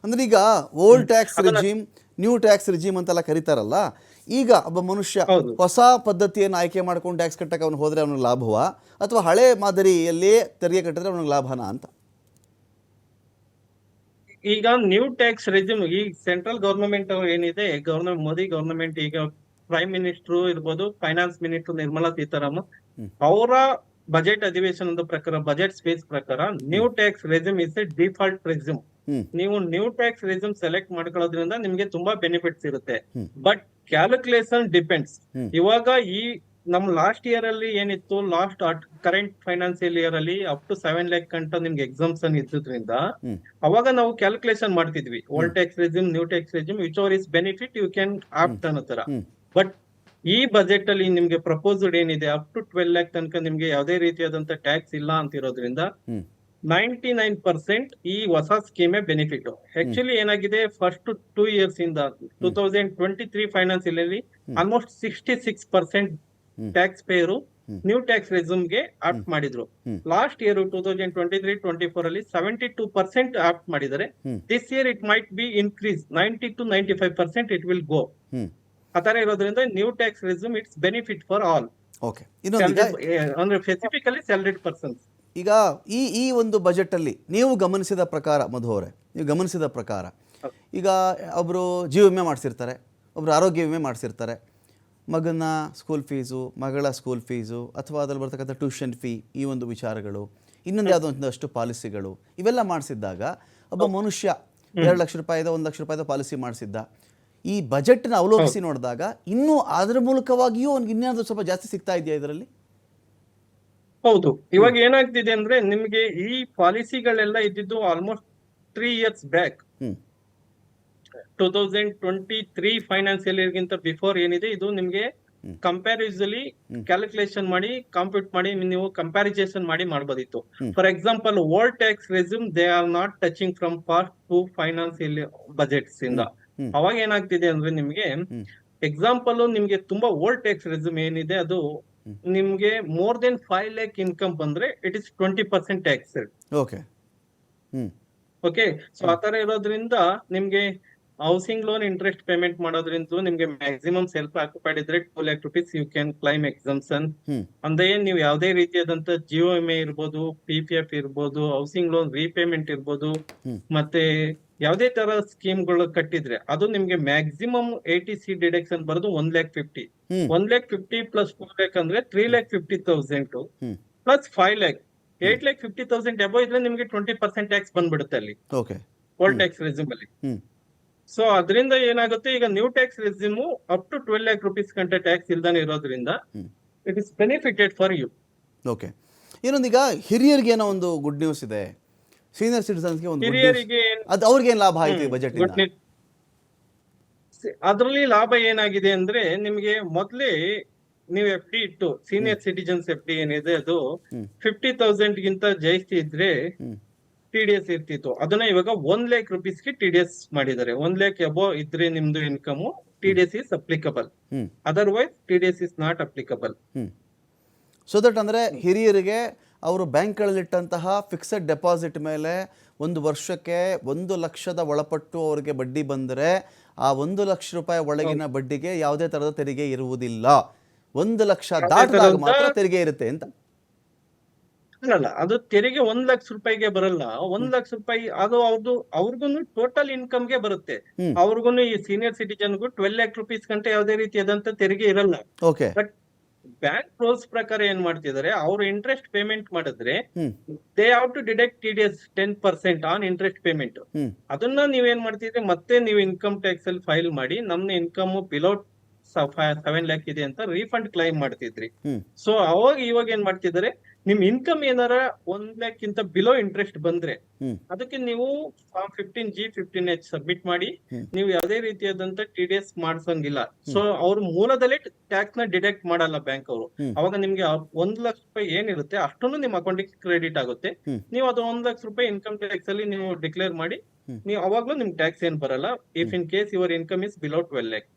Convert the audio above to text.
ಅಂದ್ರೆ ಈಗ old tax regime, new tax regime ಅಂತೆಲ್ಲ ಕರೀತಾರಲ್ಲ, ಈಗ ಒಬ್ಬ ಮನುಷ್ಯ ಹೌದು. ಹೊಸ ಪದ್ಧತಿಯನ್ನು ಆಯ್ಕೆ ಮಾಡ್ಕೊಂಡು ಟ್ಯಾಕ್ಸ್ ಕಟ್ಟಕ್ಕೆ ಅವನು ಹೋದರೆ ಅವನಿಗೆ ಲಾಭವಾ, ಅಥವಾ ಹಳೆ ಮಾದರಿಯಲ್ಲಿ ತೆರಿಗೆ ಕಟ್ಟಿದ್ರೆ ಅವನಿಗೆ ಲಾಭನಾ ಅಂತ? ಈಗ ನ್ಯೂ ಟ್ಯಾಕ್ಸ್ ರೆಜ್ಯೂಮ್ ಈ ಸೆಂಟ್ರಲ್ ಗವರ್ನಮೆಂಟ್ ಏನಿದೆ, ಮೋದಿ ಗವರ್ನಮೆಂಟ್, ಈಗ ಪ್ರೈಮ್ ಮಿನಿಸ್ಟರ್ ಇರ್ಬೋದು, ಫೈನಾನ್ಸ್ ಮಿನಿಸ್ಟರ್ ನಿರ್ಮಲಾ ಸೀತಾರಾಮನ್ ಅವರ ಬಜೆಟ್ ಅಧಿವೇಶನದ ಪ್ರಕಾರ, ಬಜೆಟ್ ಸ್ಪೇಸ್ ಪ್ರಕಾರ, new tax regime is a default regime. ನೀವು ನ್ಯೂ ಟ್ಯಾಕ್ಸ್ ರೆಜ್ಯೂಮ್ ಸೆಲೆಕ್ಟ್ ಮಾಡ್ಕೊಳ್ಳೋದ್ರಿಂದ ನಿಮ್ಗೆ ತುಂಬಾ ಬೆನಿಫಿಟ್ಸ್ ಇರುತ್ತೆ. But calculation depends. ಇವಾಗ ಈ ನಮ್ ಲಾಸ್ಟ್ ಇಯರ್ ಅಲ್ಲಿ ಏನಿತ್ತು, ಲಾಸ್ಟ್ ಕರೆಂಟ್ ಫೈನಾನ್ಸಿಯಲ್ ಇಯರ್ ಅಲ್ಲಿ ಅಪ್ ಟು 7 lakh ಅಂತ ನಿಮ್ಗೆ ಎಕ್ಸಾಮ್ಷನ್ ಇದ್ದಿದ್ರಿಂದ ಅವಾಗ ನಾವು ಕ್ಯಾಲ್ಕುಲೇಷನ್ ಮಾಡ್ತಿದ್ವಿ, old tax regime, new tax regime, which over is benefit you can opt ಅನ್ನೋ ತರ. ಬಟ್ ಈ ಬಜೆಟ್ ಅಲ್ಲಿ ನಿಮ್ಗೆ ಪ್ರಪೋಸ್ಡ್ ಏನಿದೆ, ಅಪ್ ಟು 12 lakh ತನಕ ನಿಮ್ಗೆ ಯಾವುದೇ ರೀತಿಯಾದಂತ ಟ್ಯಾಕ್ಸ್ ಇಲ್ಲ ಅಂತಿರೋದ್ರಿಂದ 99% ಈ ಹೊಸ ಸ್ಕೀಮೇ ಬೆನಿಫಿಟ್. ಆಕ್ಚುಲಿ ಏನಾಗಿದೆ, ಫಸ್ಟ್ 2 years ಇಂದ 2023 ಫೈನಾನ್ಸಿಯಲ್ ಅಲ್ಲಿ almost 66% tax payer new tax ರೆಸ್ಯೂಮ್ಗೆ ಆಪ್ಟ್ ಮಾಡಿದ್ರು. ಲಾಸ್ಟ್ ಇಯರ್ 2023-24 ಅಲ್ಲಿ 72% ಆಪ್ಟ್ ಮಾಡಿದ್ದಾರೆ. This year it might be increase 90 to 95% it will go. ಆತರ ಇರೋದ್ರಿಂದ new tax regime it's benefit for all, okay. ಅಂದ್ರೆ ಸ್ಪೆಸಿಫಿಕಲಿ ಸ್ಯಾಲರಿಡ್ ಪರ್ಸನ್ಸ್. ಈಗ ಈ ಒಂದು ಬಜೆಟಲ್ಲಿ ನೀವು ಗಮನಿಸಿದ ಪ್ರಕಾರ, ಮಧು ಅವರೇ, ನೀವು ಗಮನಿಸಿದ ಪ್ರಕಾರ, ಈಗ ಒಬ್ಬರು ಜೀವ ವಿಮೆ ಮಾಡಿಸಿರ್ತಾರೆ, ಒಬ್ಬರು ಆರೋಗ್ಯ ವಿಮೆ ಮಾಡಿಸಿರ್ತಾರೆ, ಮಗನ ಸ್ಕೂಲ್ ಫೀಸು, ಮಗಳ ಸ್ಕೂಲ್ ಫೀಸು, ಅಥವಾ ಅದ್ರಲ್ಲಿ ಬರ್ತಕ್ಕಂಥ ಟ್ಯೂಷನ್ ಫೀ, ಈ ಒಂದು ವಿಚಾರಗಳು, ಇನ್ನೊಂದು ಯಾವುದೋ ಒಂದಷ್ಟು ಪಾಲಿಸಿಗಳು, ಇವೆಲ್ಲ ಮಾಡಿಸಿದ್ದಾಗ ಒಬ್ಬ ಮನುಷ್ಯ 2 ಲಕ್ಷ ರೂಪಾಯಿದ 1 ಲಕ್ಷ ರೂಪಾಯಿದ ಪಾಲಿಸಿ ಮಾಡಿಸಿದ್ದ, ಈ ಬಜೆಟ್ನ ಅವಲೋಕಿಸಿ ನೋಡಿದಾಗ ಇನ್ನೂ ಅದರ ಮೂಲಕವಾಗಿಯೂ ಅವ್ನಿಗೆ ಇನ್ಯಾವುದು ಸ್ವಲ್ಪ ಜಾಸ್ತಿ ಸಿಗ್ತಾ ಇದೆಯಾ ಇದರಲ್ಲಿ? ಹೌದು. ಇವಾಗ ಏನಾಗ್ತಿದೆ ಅಂದ್ರೆ, ನಿಮ್ಗೆ ಈ ಪಾಲಿಸಿಗಳೆಲ್ಲ ಇದ್ದಿದ್ದು almost 3 years back. 2023 financial year ಗಿಂತ ಬಿಫೋರ್ ಏನಿದೆ, ಇದು ನಿಮ್ಗೆ ಕಂಪ್ಯಾರಿಸಲಿ ಕ್ಯಾಲ್ಕುಲೇಷನ್ ಮಾಡಿ, ಕಾಂಪ್ಯೂಟ್ ಮಾಡಿ, ನೀವು ಕಂಪ್ಯಾರಿಸೇಷನ್ ಮಾಡಿ ಮಾಡಬಹುದಿತ್ತು. For example, old tax resume they are not touching from past 2 financial budgets ಇಂದ. ಅವಾಗ ಏನಾಗ್ತಿದೆ ಅಂದ್ರೆ, ನಿಮ್ಗೆ ಎಕ್ಸಾಂಪಲ್, ನಿಮ್ಗೆ ತುಂಬಾ ಓಲ್ಡ್ ಟ್ಯಾಕ್ಸ್ ರೆಸ್ಯೂಮ್ ಏನಿದೆ, ಅದು ನಿಮ್ಗೆ ಮೋರ್ ದೆನ್ 5 lakh ಇನ್ಕಮ್ ಬಂದ್ರೆ it is 20% tax. Okay. Okay. So ಆತರ ಇರೋದ್ರಿಂದ ನಿಮ್ಗೆ ಹೌಸಿಂಗ್ ಲೋನ್ ಇಂಟ್ರೆಸ್ಟ್ ಪೇಮೆಂಟ್ ಮಾಡೋದ್ರಿಂದ ನಿಮ್ಗೆ ಮ್ಯಾಕ್ಸಿಮಮ್ ಸೆಲ್ಫ್ ಆಕ್ಯುಪೈಡ್ ಇದ್ರೆ 2 lakh rupees you can claim exemption. ಅಂದ್ರೆ ನೀವು ಯಾವುದೇ ರೀತಿಯಾದಂತ ಜೀವ ವಿಮೆ ಇರ್ಬೋದು, PPF ಇರ್ಬೋದು, ಹೌಸಿಂಗ್ ಲೋನ್ ರೀಪೇಮೆಂಟ್ ಇರ್ಬೋದು, ಮತ್ತೆ ಯಾವುದೇ ತರ ಸ್ಕೀಮ್ಗಳು ಕಟ್ಟಿದ್ರೆ ಅದು ನಿಮ್ಗೆ ಮ್ಯಾಕ್ಸಿಮಮ್ ATC ಡಿಡಕ್ಷನ್ ಬರೋದು 1,50,000. 1,50,000 ಪ್ಲಸ್ 4 lakh ಅಂದ್ರೆ 3,50,000 ಪ್ಲಸ್ 5 lakh 8,50,000 ಅಬೋ ಇದ್ರೆ ನಿಮ್ಗೆ 20% ಟ್ಯಾಕ್ಸ್ ಬಂದ್ಬಿಡುತ್ತೆ ಅಲ್ಲಿ ಓಲ್ಡ್ ಟ್ಯಾಕ್ಸ್ ರೆಸ್ಯೂಮ್ ಅಲ್ಲಿ. ಸೊ ಅದರಿಂದ ಏನಾಗುತ್ತೆ, ಈಗ new tax regime up to 12 lakh rupees ಗಂಟೆ ಟ್ಯಾಕ್ಸ್ ಇಲ್ದಾನೆ ಇರೋದ್ರಿಂದ it is benefited for you. Okay. ಇನ್ನೊಂದೀಗ ಹಿರಿಯರಿಗೆ ಏನೋ ಒಂದು ಗುಡ್ ನ್ಯೂಸ್ ಇದೆ, ಸೀನಿಯರ್ ಸಿಟಿಸನ್ಸ್ಗೆ ಒಂದು ಹಿರಿಯರಿಗೆ ಅದು ಅವ್ರಿಗೆ ಏನು ಲಾಭ ಆಯ್ತು ಈ ಬಜೆಟ್ ಇಂದ? ಅದರಲ್ಲಿ ಲಾಭ ಏನಾಗಿದೆ ಅಂದ್ರೆ, ನಿಮ್ಗೆ ಮೊದ್ಲೇ ನೀವು FD ಇಟ್ಟು, ಸೀನಿಯರ್ ಸಿಟಿಜನ್ಸ್ FD ಏನಿದೆ ಅದು 50,000 ಗಿಂತ ಜಾಸ್ತಿ ಇದ್ರೆ TDS ಇರ್ತಿತ್ತು. ಅದನ್ನ ಇವಾಗ 1 lakh rupees ಗೆ TDS ಮಾಡಿದ್ದಾರೆ. 1 lakh ಅಬೋ ಇದ್ರೆ ನಿಮ್ದು income, TDS is applicable. Otherwise TDS is not applicable. So that ಅಂದರೆ ಹಿರಿಯರಿಗೆ ಅವರು ಬ್ಯಾಂಕ್ಗಳಲ್ಲಿಟ್ಟಂತಹ ಫಿಕ್ಸೆಡ್ ಡೆಪಾಸಿಟ್ ಮೇಲೆ 1 ವರ್ಷಕ್ಕೆ 1 ಲಕ್ಷದ ಒಳಪಟ್ಟು ಅವರಿಗೆ ಬಡ್ಡಿ ಬಂದರೆ, ಆ 1 ಲಕ್ಷ ರೂಪಾಯಿ ಒಳಗಿನ ಬಡ್ಡಿಗೆ ಯಾವುದೇ ಥರದ ತೆರಿಗೆ ಇರುವುದಿಲ್ಲ. 1 ಲಕ್ಷ ದಾಟಿದಾಗ ಮಾತ್ರ ತೆರಿಗೆ ಇರುತ್ತೆ ಅಂತ ಅಲ್ಲ, ಅದು ತೆರಿಗೆ 1 ಲಕ್ಷ ರೂಪಾಯಿಗೆ ಬರಲ್ಲ. 1 ಲಕ್ಷ ರೂಪಾಯಿ ಅದು ಅವ್ರಿಗೂ ಟೋಟಲ್ ಇನ್ಕಮ್ಗೆ ಬರುತ್ತೆ. ಅವ್ರಿಗೂ ಈ ಸೀನಿಯರ್ ಸಿಟಿಜನ್ಗೂ 12 lakh rupees ಗಂಟೆ ಯಾವುದೇ ರೀತಿಯಾದಂತ ತೆರಿಗೆ ಇರಲ್ಲ. ಬಟ್ ಬ್ಯಾಂಕ್ ರೂಲ್ಸ್ ಪ್ರಕಾರ ಏನ್ ಮಾಡ್ತಿದ್ದಾರೆ, ಅವ್ರು ಇಂಟ್ರೆಸ್ಟ್ ಪೇಮೆಂಟ್ ಮಾಡಿದ್ರೆ they have to deduct TDS 10% on interest payment. ಅದನ್ನ ನೀವೇನ್ ಮಾಡ್ತಿದ್ರೆ, ಮತ್ತೆ ನೀವು ಇನ್ಕಮ್ ಟ್ಯಾಕ್ಸ್ ಅಲ್ಲಿ ಫೈಲ್ ಮಾಡಿ, ನಮ್ನ ಇನ್ಕಮ್ ಬಿಲೋ 7 lakh ಇದೆ ಅಂತ ರೀಫಂಡ್ ಕ್ಲೈಮ್ ಮಾಡ್ತಿದ್ರಿ. ಸೊ ಅವಾಗ ಇವಾಗ ಏನ್ ಮಾಡ್ತಿದ್ದಾರೆ, ನಿಮ್ ಇನ್ಕಮ್ ಏನಾರ 1 lakh ಇಂತ ಬಿಲೋ ಇಂಟ್ರೆಸ್ಟ್ ಬಂದ್ರೆ ಅದಕ್ಕೆ ನೀವು ಫಾರ್ಮ್ 15G 15H ಸಬ್ಮಿಟ್ ಮಾಡಿ, ನೀವು ಯಾವುದೇ ರೀತಿಯಾದಂತ TDS ಮಾಡ್ಸಂಗಿಲ್ಲ. ಸೊ ಅವ್ರ ಮೂಲದಲ್ಲೇ ಟ್ಯಾಕ್ಸ್ ನ ಡಿಡಕ್ಟ್ ಮಾಡಲ್ಲ ಬ್ಯಾಂಕ್ ಅವರು. ಅವಾಗ ನಿಮ್ಗೆ 1 ಲಕ್ಷ ರೂಪಾಯಿ ಏನಿರುತ್ತೆ ಅಷ್ಟನ್ನು ನಿಮ್ ಅಕೌಂಟಿಗೆ ಕ್ರೆಡಿಟ್ ಆಗುತ್ತೆ. ನೀವು ಅದು 1 ಲಕ್ಷ ರೂಪಾಯಿ ಇನ್ಕಮ್ ಟ್ಯಾಕ್ಸ್ ಅಲ್ಲಿ ನೀವು ಡಿಕ್ಲೇರ್ ಮಾಡಿ, ನೀವು ಅವಾಗ್ಲೂ ನಿಮ್ಗೆ ಟ್ಯಾಕ್ಸ್ ಏನ್ ಬರಲ್ಲ, if in case your income is below 12 lakh.